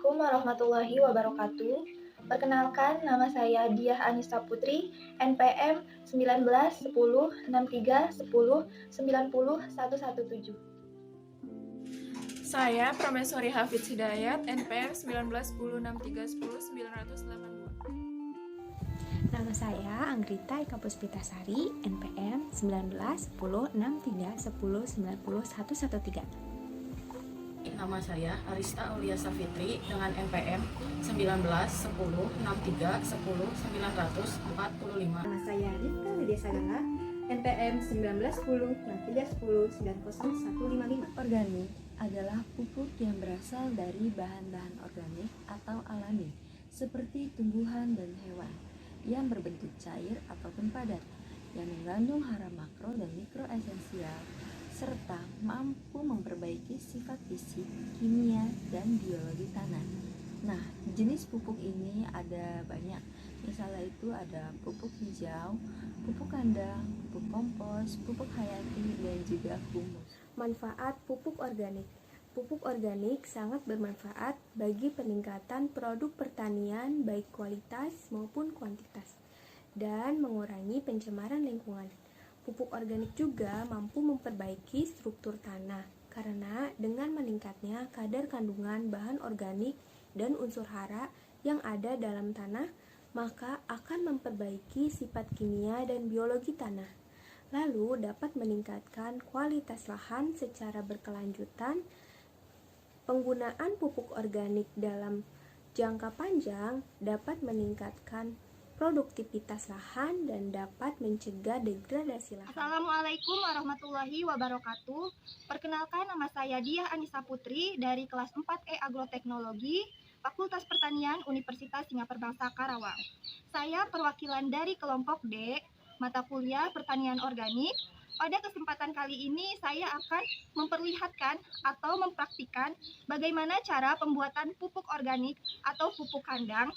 Assalamualaikum warahmatullahi wabarakatuh. Perkenalkan, nama saya Diah Anissa Putri, NPM 19 10 63 10 90 Saya Prameswari Hafidz Hidayat, NPM 19 10 63 10 982. Nama saya Anggrita Eka Puspitasari, NPM 19 10 63 10 90 113. Nama saya Arista Auliasa Fitri dengan NPM 19 10 63 10 945. Nama saya Rifka Lydia Sagala, NPM 19 10 63 10 90155. Organik adalah pupuk yang berasal dari bahan-bahan organik atau alami, seperti tumbuhan dan hewan, yang berbentuk cair ataupun padat, yang mengandung hara makro dan mikro esensial, serta mampu memperbaiki sifat fisik, kimia, dan biologi tanah. Nah, jenis pupuk ini ada banyak. Misalnya itu ada pupuk hijau, pupuk kandang, pupuk kompos, pupuk hayati, dan juga humus. Manfaat pupuk organik. Pupuk organik sangat bermanfaat bagi peningkatan produk pertanian baik kualitas maupun kuantitas dan mengurangi pencemaran lingkungan. Pupuk organik juga mampu memperbaiki struktur tanah karena dengan meningkatnya kadar kandungan bahan organik dan unsur hara yang ada dalam tanah, maka akan memperbaiki sifat kimia dan biologi tanah. Lalu dapat meningkatkan kualitas lahan secara berkelanjutan. Penggunaan pupuk organik dalam jangka panjang dapat meningkatkan produktivitas lahan dan dapat mencegah degradasi lahan. Assalamualaikum warahmatullahi wabarakatuh. Perkenalkan, nama saya Diah Anissa Putri dari kelas 4E Agroteknologi, Fakultas Pertanian Universitas Singapura Bangsa Karawang. Saya perwakilan dari kelompok D, mata kuliah Pertanian Organik. Pada kesempatan kali ini saya akan memperlihatkan atau mempraktikkan bagaimana cara pembuatan pupuk organik atau pupuk kandang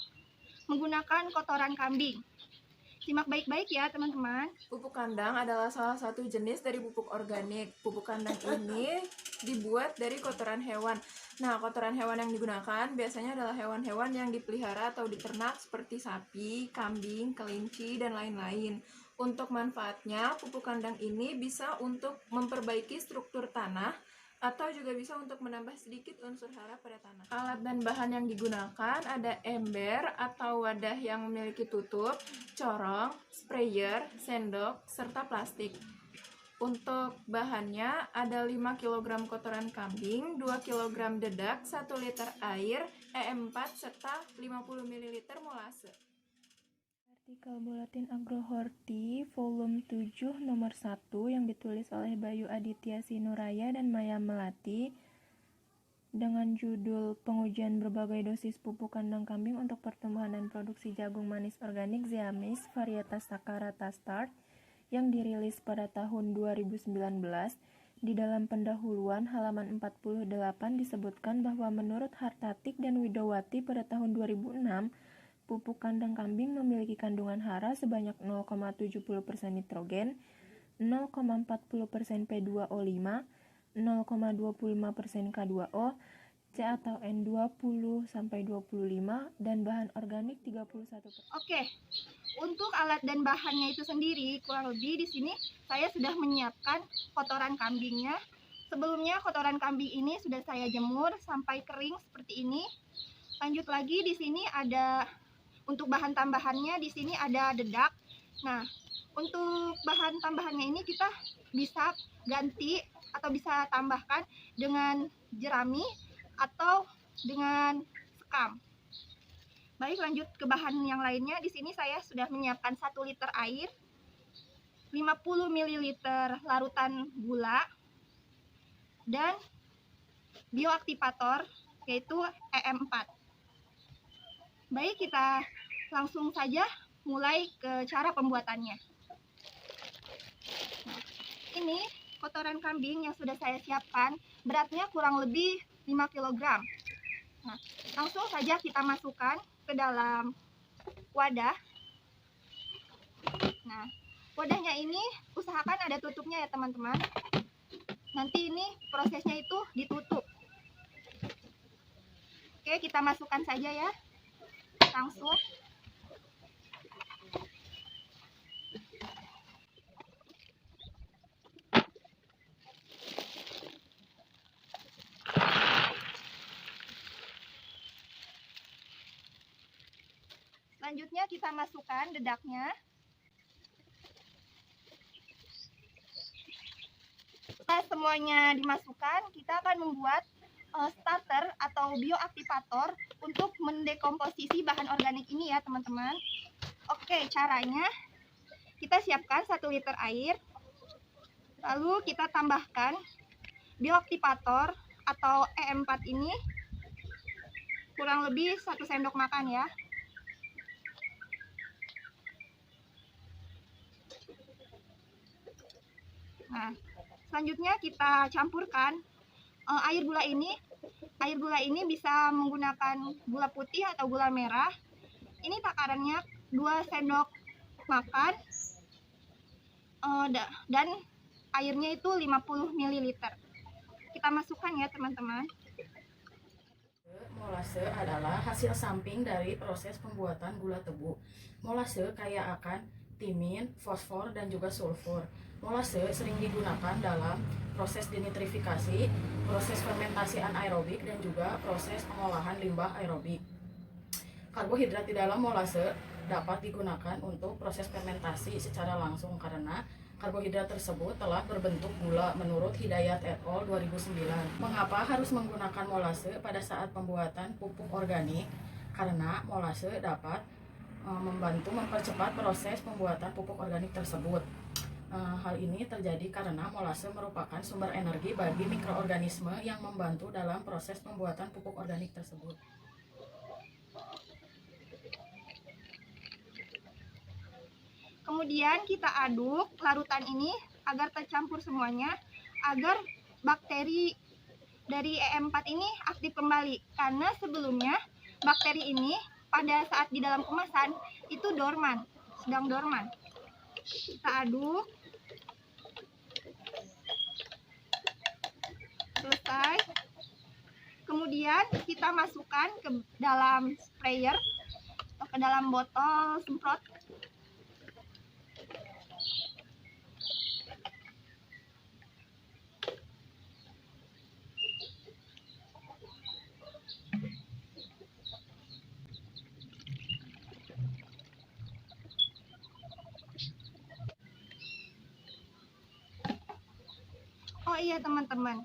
menggunakan kotoran kambing. Simak baik-baik ya teman-teman. Pupuk kandang adalah salah satu jenis dari pupuk organik. Pupuk kandang ini dibuat dari kotoran hewan. Nah, kotoran hewan yang digunakan biasanya adalah hewan-hewan yang dipelihara atau diternak seperti sapi, kambing, kelinci, dan lain-lain. Untuk manfaatnya, pupuk kandang ini bisa untuk memperbaiki struktur tanah atau juga bisa untuk menambah sedikit unsur hara pada tanah. Alat dan bahan yang digunakan ada ember atau wadah yang memiliki tutup, corong, sprayer, sendok, serta plastik. Untuk bahannya ada 5 kg kotoran kambing, 2 kg dedak, 1 liter air, EM4, serta 50 ml molase. Artikel Buletin Agrohorti volume 7 nomor 1 yang ditulis oleh Bayu Aditya Sinuraya dan Maya Melati dengan judul Pengujian berbagai dosis pupuk kandang kambing untuk pertumbuhan dan produksi jagung manis organik Zeamis varietas Sakarata Start yang dirilis pada tahun 2019. Di dalam pendahuluan halaman 48 disebutkan bahwa menurut Hartatik dan Widowati pada tahun 2006, pupuk kandang kambing memiliki kandungan hara sebanyak 0,70% nitrogen, 0,40% P2O5, 0,25% K2O, C atau N20-25, dan bahan organik 31%. Oke, untuk alat dan bahannya itu sendiri kurang lebih di sini saya sudah menyiapkan kotoran kambingnya. Sebelumnya kotoran kambing ini sudah saya jemur sampai kering seperti ini. Lanjut lagi di sini ada untuk bahan tambahannya di sini ada dedak. Nah, untuk bahan tambahannya ini kita bisa ganti atau bisa tambahkan dengan jerami atau dengan sekam. Baik, lanjut ke bahan yang lainnya. Di sini saya sudah menyiapkan 1 liter air, 50 ml larutan gula, dan bioaktivator yaitu EM4. Baik, kita langsung saja mulai ke cara pembuatannya. Nah, ini kotoran kambing yang sudah saya siapkan, beratnya kurang lebih 5 kg. Nah, langsung saja kita masukkan ke dalam wadah. Nah, wadahnya ini usahakan ada tutupnya ya teman-teman. Nanti ini prosesnya itu ditutup. Oke, kita masukkan saja ya. Langsung. Selanjutnya kita masukkan dedaknya. Setelah semuanya dimasukkan, kita akan membuat starter atau bioaktivator untuk mendekomposisi bahan organik ini ya teman-teman. Oke, caranya kita siapkan 1 liter air, lalu kita tambahkan bioaktivator atau E4 ini kurang lebih 1 sendok makan ya. Nah, selanjutnya kita campurkan air gula ini. Air gula ini bisa menggunakan gula putih atau gula merah. Ini takarannya 2 sendok makan dan airnya itu 50 ml. Kita masukkan ya teman-teman. Molase adalah hasil samping dari proses pembuatan gula tebu. Molase kaya akan timin, fosfor, dan juga sulfur. Molase sering digunakan dalam proses denitrifikasi, proses fermentasi anaerobik, dan juga proses pengolahan limbah aerobik. Karbohidrat di dalam molase dapat digunakan untuk proses fermentasi secara langsung karena karbohidrat tersebut telah berbentuk gula menurut Hidayat et al. 2009. Mengapa harus menggunakan molase pada saat pembuatan pupuk organik? Karena molase dapat membantu mempercepat proses pembuatan pupuk organik tersebut. Hal ini terjadi karena molase merupakan sumber energi bagi mikroorganisme yang membantu dalam proses pembuatan pupuk organik tersebut. Kemudian kita aduk larutan ini agar tercampur semuanya, agar bakteri dari E4 ini aktif kembali. Karena sebelumnya bakteri ini pada saat di dalam kemasan itu dorman, sedang dorman. Kita aduk. Selesai. Kemudian kita masukkan ke dalam sprayer atau ke dalam botol semprot. Oh iya teman-teman,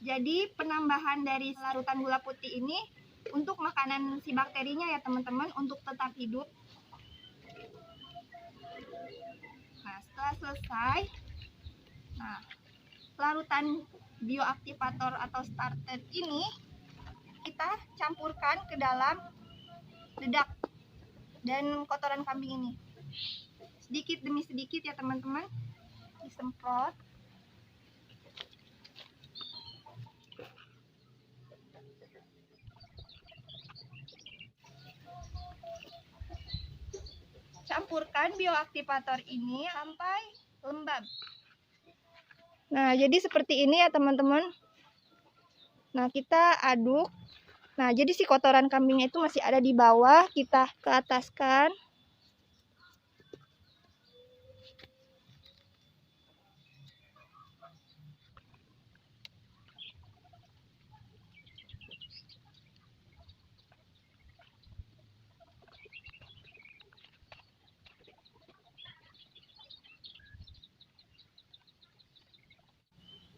jadi penambahan dari larutan gula putih ini untuk makanan si bakterinya ya teman-teman, untuk tetap hidup. Nah, setelah selesai, nah larutan bioaktivator atau starter ini kita campurkan ke dalam dedak dan kotoran kambing ini. Sedikit demi sedikit ya teman-teman, disemprot. Campurkan bioaktivator ini sampai lembab. Nah, jadi seperti ini ya teman-teman. Nah, kita aduk. Nah, jadi si kotoran kambingnya itu masih ada di bawah, kita ke ataskan.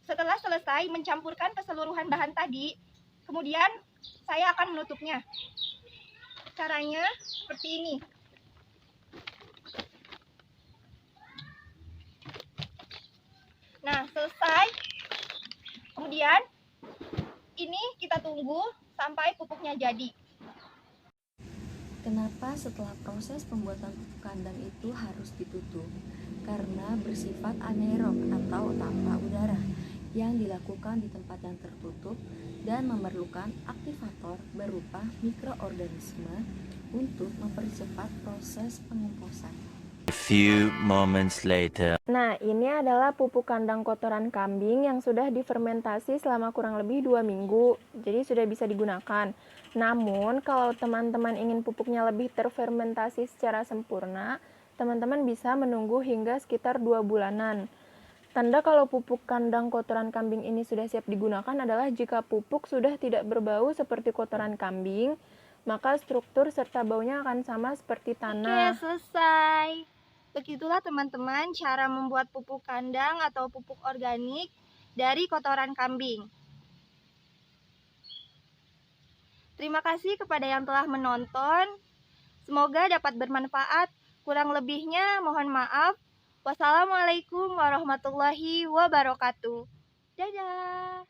Setelah selesai mencampurkan keseluruhan bahan tadi, kemudian saya akan menutupnya. Caranya seperti ini. Nah, selesai. Kemudian ini kita tunggu sampai pupuknya jadi. Kenapa setelah proses pembuatan pupuk kandang itu harus ditutup? Karena bersifat anaerob atau tanpa udara yang dilakukan di tempat yang tertutup dan memerlukan aktivator berupa mikroorganisme untuk mempercepat proses pengemposan. few moments later. Nah, ini adalah pupuk kandang kotoran kambing yang sudah difermentasi selama kurang lebih 2 minggu, jadi sudah bisa digunakan. Namun, kalau teman-teman ingin pupuknya lebih terfermentasi secara sempurna, teman-teman bisa menunggu hingga sekitar 2 bulanan. Tanda kalau pupuk kandang kotoran kambing ini sudah siap digunakan adalah jika pupuk sudah tidak berbau seperti kotoran kambing, maka struktur serta baunya akan sama seperti tanah. Oke, selesai. Begitulah teman-teman cara membuat pupuk kandang atau pupuk organik dari kotoran kambing. Terima kasih kepada yang telah menonton. Semoga dapat bermanfaat. Kurang lebihnya mohon maaf. Wassalamualaikum warahmatullahi wabarakatuh. Dadah.